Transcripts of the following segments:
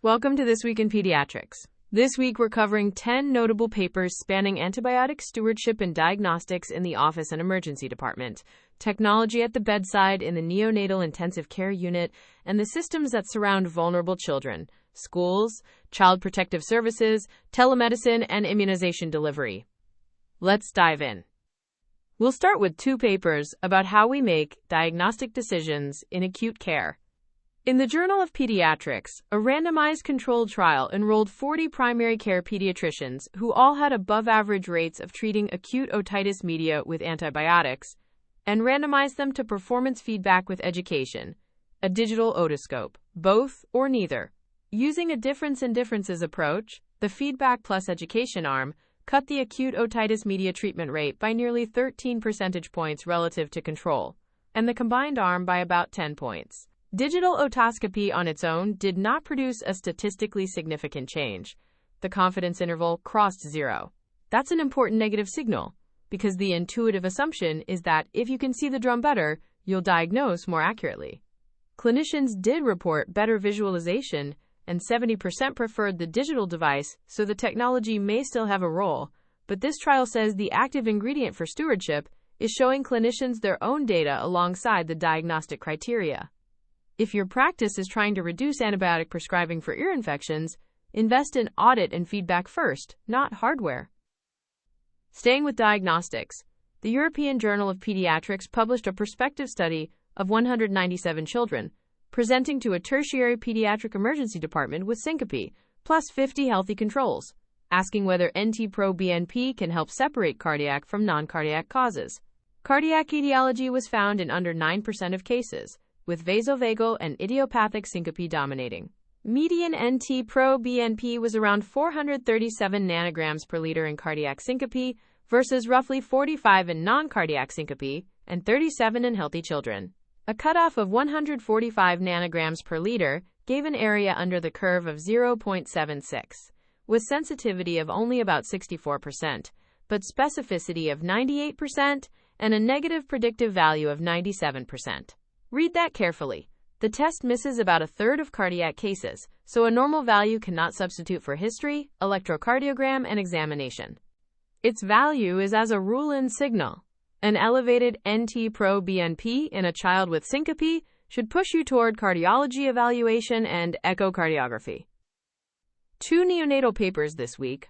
Welcome to This Week in Pediatrics. This week we're covering 10 notable papers spanning antibiotic stewardship and diagnostics in the office and emergency department, technology at the bedside in the neonatal intensive care unit, and the systems that surround vulnerable children, schools, child protective services, telemedicine, and immunization delivery. Let's dive in. We'll start with 2 papers about how we make diagnostic decisions in acute care. In the Journal of Pediatrics, a randomized controlled trial enrolled 40 primary care pediatricians who all had above-average rates of treating acute otitis media with antibiotics, and randomized them to performance feedback with education, a digital otoscope, both or neither. Using a difference in differences approach, the feedback plus education arm cut the acute otitis media treatment rate by nearly 13 percentage points relative to control, and the combined arm by about 10 points. Digital otoscopy on its own did not produce a statistically significant change. The confidence interval crossed 0. That's an important negative signal, because the intuitive assumption is that if you can see the drum better, you'll diagnose more accurately. Clinicians did report better visualization, and 70% preferred the digital device, so the technology may still have a role, but this trial says the active ingredient for stewardship is showing clinicians their own data alongside the diagnostic criteria. If your practice is trying to reduce antibiotic prescribing for ear infections, invest in audit and feedback first, not hardware. Staying with diagnostics, the European Journal of Pediatrics published a prospective study of 197 children, presenting to a tertiary pediatric emergency department with syncope, plus 50 healthy controls, asking whether NT-proBNP can help separate cardiac from non-cardiac causes. Cardiac etiology was found in under 9% of cases, with vasovagal and idiopathic syncope dominating. Median NT-proBNP was around 437 nanograms per liter in cardiac syncope versus roughly 45 in non-cardiac syncope and 37 in healthy children. A cutoff of 145 nanograms per liter gave an area under the curve of 0.76, with sensitivity of only about 64%, but specificity of 98% and a negative predictive value of 97%. Read that carefully. The test misses about a third of cardiac cases, so a normal value cannot substitute for history, electrocardiogram, and examination. Its value is as a rule-in signal. An elevated NT-proBNP in a child with syncope should push you toward cardiology evaluation and echocardiography. 2 neonatal papers this week.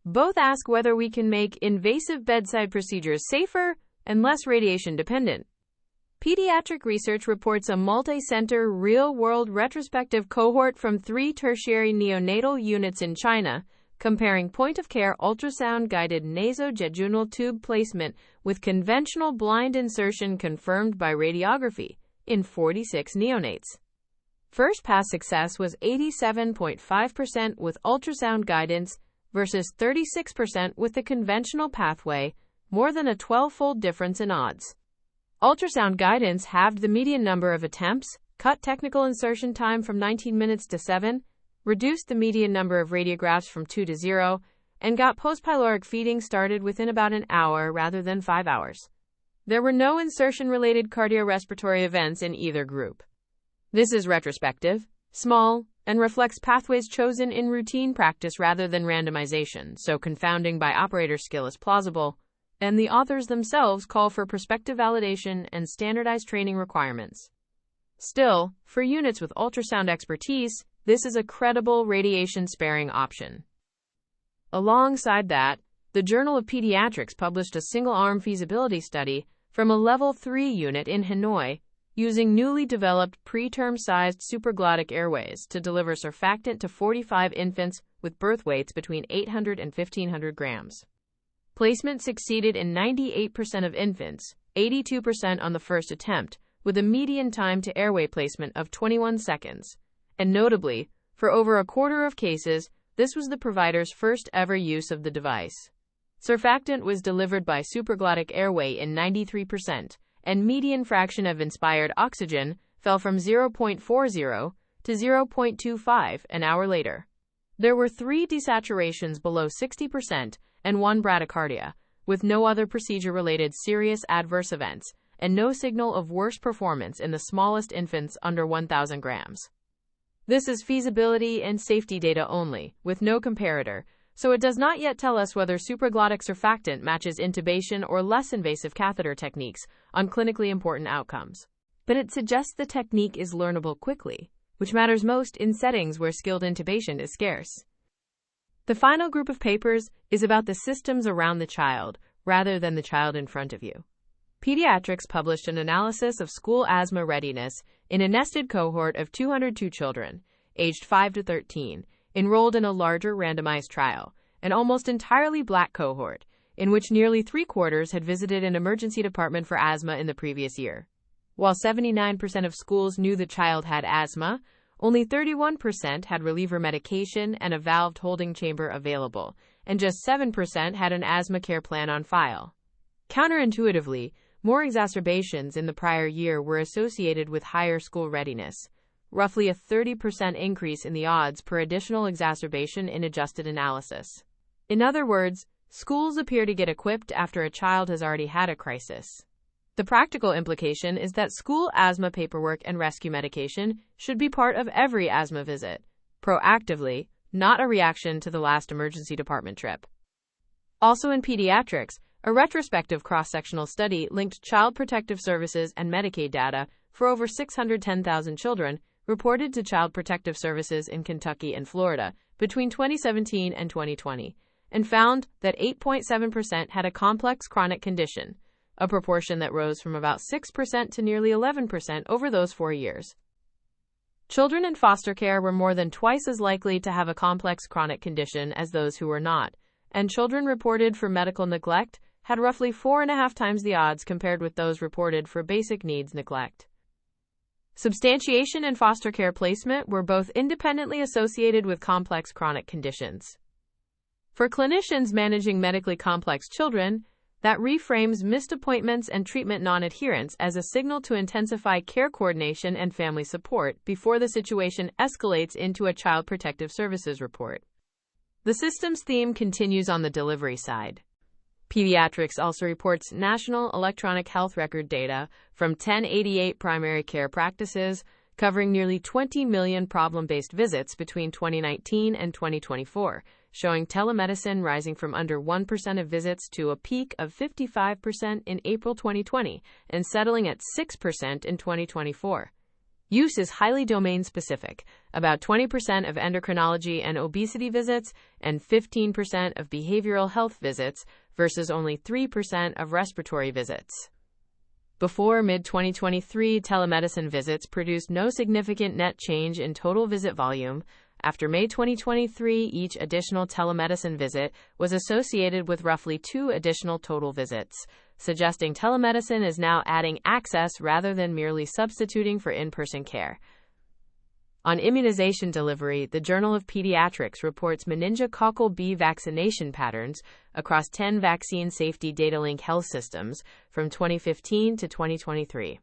Both ask whether we can make invasive bedside procedures safer and less radiation-dependent. Pediatric research reports a multi-center, real-world retrospective cohort from 3 tertiary neonatal units in China, comparing point-of-care ultrasound-guided nasojejunal tube placement with conventional blind insertion confirmed by radiography in 46 neonates. First-pass success was 87.5% with ultrasound guidance versus 36% with the conventional pathway, more than a 12-fold difference in odds. Ultrasound guidance halved the median number of attempts, cut technical insertion time from 19 minutes to 7, reduced the median number of radiographs from 2 to 0, and got postpyloric feeding started within about an hour rather than 5 hours. There were no insertion-related cardiorespiratory events in either group. This is retrospective, small, and reflects pathways chosen in routine practice rather than randomization, so confounding by operator skill is plausible, and the authors themselves call for prospective validation and standardized training requirements. Still, for units with ultrasound expertise, this is a credible radiation-sparing option. Alongside that, the Journal of Pediatrics published a single-arm feasibility study from a Level 3 unit in Hanoi using newly developed preterm-sized supraglottic airways to deliver surfactant to 45 infants with birth weights between 800 and 1,500 grams. Placement succeeded in 98% of infants, 82% on the first attempt, with a median time to airway placement of 21 seconds. And notably, for over a quarter of cases, this was the provider's first ever use of the device. Surfactant was delivered by supraglottic airway in 93%, and median fraction of inspired oxygen fell from 0.40 to 0.25 an hour later. There were 3 desaturations below 60%, and 1 bradycardia, with no other procedure-related serious adverse events, and no signal of worse performance in the smallest infants under 1,000 grams. This is feasibility and safety data only, with no comparator, so it does not yet tell us whether supraglottic surfactant matches intubation or less invasive catheter techniques on clinically important outcomes. But it suggests the technique is learnable quickly, which matters most in settings where skilled intubation is scarce. The final group of papers is about the systems around the child, rather than the child in front of you. Pediatrics published an analysis of school asthma readiness in a nested cohort of 202 children, aged 5 to 13, enrolled in a larger randomized trial, an almost entirely Black cohort, in which nearly three-quarters had visited an emergency department for asthma in the previous year. While 79% of schools knew the child had asthma, only 31% had reliever medication and a valved holding chamber available, and just 7% had an asthma care plan on file. Counterintuitively, more exacerbations in the prior year were associated with higher school readiness, roughly a 30% increase in the odds per additional exacerbation in adjusted analysis. In other words, schools appear to get equipped after a child has already had a crisis. The practical implication is that school asthma paperwork and rescue medication should be part of every asthma visit, proactively, not a reaction to the last emergency department trip. Also in Pediatrics, a retrospective cross-sectional study linked Child Protective Services and Medicaid data for over 610,000 children reported to Child Protective Services in Kentucky and Florida between 2017 and 2020, and found that 8.7% had a complex chronic condition, a proportion that rose from about 6% to nearly 11% over those 4 years. Children in foster care were more than twice as likely to have a complex chronic condition as those who were not, and children reported for medical neglect had roughly 4.5 times the odds compared with those reported for basic needs neglect. Substantiation and foster care placement were both independently associated with complex chronic conditions. For clinicians managing medically complex children, that reframes missed appointments and treatment non-adherence as a signal to intensify care coordination and family support before the situation escalates into a Child Protective Services report. The systems theme continues on the delivery side. Pediatrics also reports national electronic health record data from 1088 primary care practices, covering nearly 20 million problem-based visits between 2019 and 2024, showing telemedicine rising from under 1% of visits to a peak of 55% in April 2020 and settling at 6% in 2024. Use is highly domain-specific, about 20% of endocrinology and obesity visits and 15% of behavioral health visits versus only 3% of respiratory visits. Before mid-2023, telemedicine visits produced no significant net change in total visit volume. After May 2023, each additional telemedicine visit was associated with roughly 2 additional total visits, suggesting telemedicine is now adding access rather than merely substituting for in-person care. On immunization delivery, the Journal of Pediatrics reports meningococcal B vaccination patterns across 10 vaccine safety data link health systems from 2015 to 2023.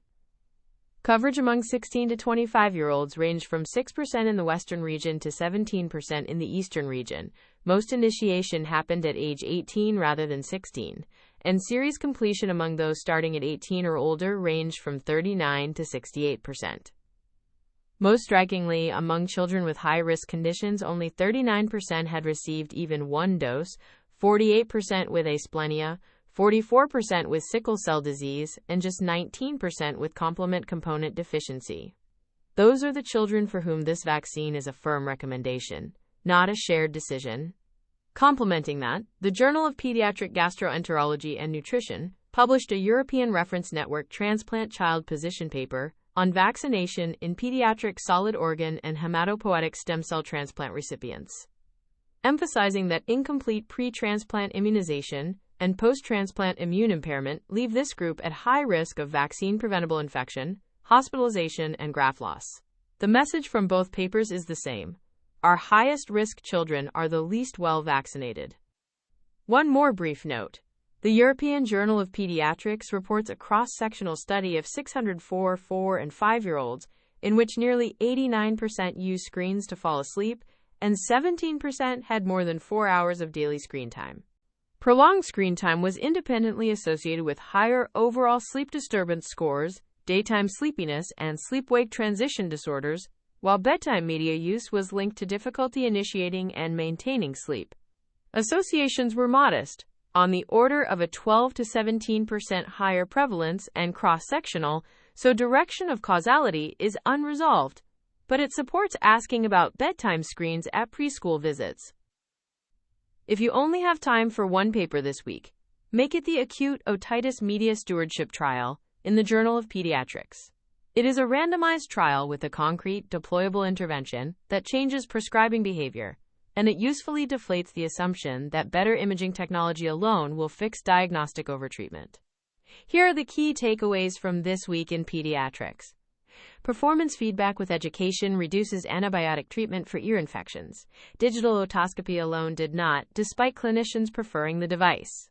Coverage among 16 to 25-year-olds ranged from 6% in the western region to 17% in the eastern region. Most initiation happened at age 18 rather than 16, and series completion among those starting at 18 or older ranged from 39 to 68%. Most strikingly, among children with high-risk conditions, only 39% had received even one dose, 48% with asplenia, 44% with sickle cell disease, and just 19% with complement component deficiency. Those are the children for whom this vaccine is a firm recommendation, not a shared decision. Complementing that, the Journal of Pediatric Gastroenterology and Nutrition published a European Reference Network transplant child position paper on vaccination in pediatric solid organ and hematopoietic stem cell transplant recipients, emphasizing that incomplete pre-transplant immunization and post-transplant immune impairment leave this group at high risk of vaccine-preventable infection, hospitalization, and graft loss. The message from both papers is the same. Our highest-risk children are the least well-vaccinated. One more brief note. The European Journal of Pediatrics reports a cross-sectional study of 604 4- and 5-year-olds in which nearly 89% used screens to fall asleep and 17% had more than 4 hours of daily screen time. Prolonged screen time was independently associated with higher overall sleep disturbance scores, daytime sleepiness, and sleep-wake transition disorders, while bedtime media use was linked to difficulty initiating and maintaining sleep. Associations were modest, on the order of a 12 to 17% higher prevalence and cross-sectional, so direction of causality is unresolved, but it supports asking about bedtime screens at preschool visits. If you only have time for one paper this week, make it the Acute Otitis Media Stewardship Trial in the Journal of Pediatrics. It is a randomized trial with a concrete, deployable intervention that changes prescribing behavior, and it usefully deflates the assumption that better imaging technology alone will fix diagnostic overtreatment. Here are the key takeaways from this week in pediatrics. Performance feedback with education reduces antibiotic treatment for ear infections. Digital otoscopy alone did not, despite clinicians preferring the device.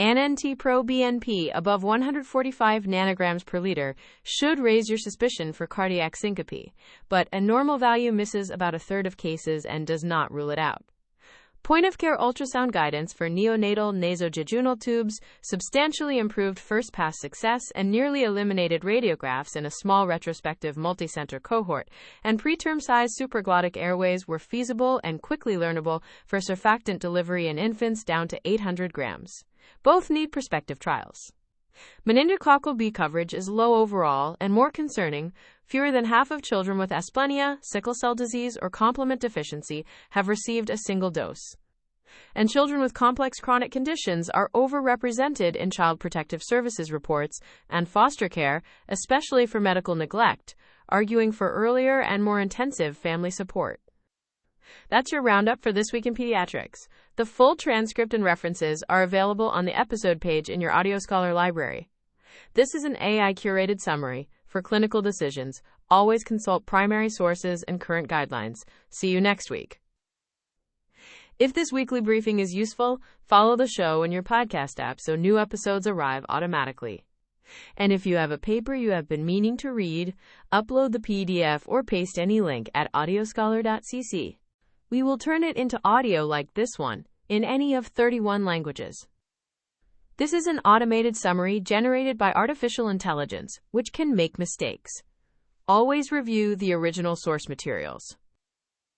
NT-proBNP above 145 nanograms per liter should raise your suspicion for cardiac syncope, but a normal value misses about a third of cases and does not rule it out. Point-of-care ultrasound guidance for neonatal nasojejunal tubes substantially improved first-pass success and nearly eliminated radiographs in a small retrospective multicenter cohort, and preterm-sized supraglottic airways were feasible and quickly learnable for surfactant delivery in infants down to 800 grams. Both need prospective trials. Meningococcal B coverage is low overall and more concerning. Fewer than half of children with asplenia, sickle cell disease, or complement deficiency have received a single dose. And children with complex chronic conditions are overrepresented in Child Protective Services reports and foster care, especially for medical neglect, arguing for earlier and more intensive family support. That's your roundup for this week in pediatrics. The full transcript and references are available on the episode page in your AudioScholar library. This is an AI-curated summary. For clinical decisions, always consult primary sources and current guidelines. See you next week. If this weekly briefing is useful, follow the show in your podcast app so new episodes arrive automatically. And if you have a paper you have been meaning to read, upload the PDF or paste any link at audioscholar.cc. We will turn it into audio like this one, in any of 31 languages. This is an automated summary generated by artificial intelligence, which can make mistakes. Always review the original source materials.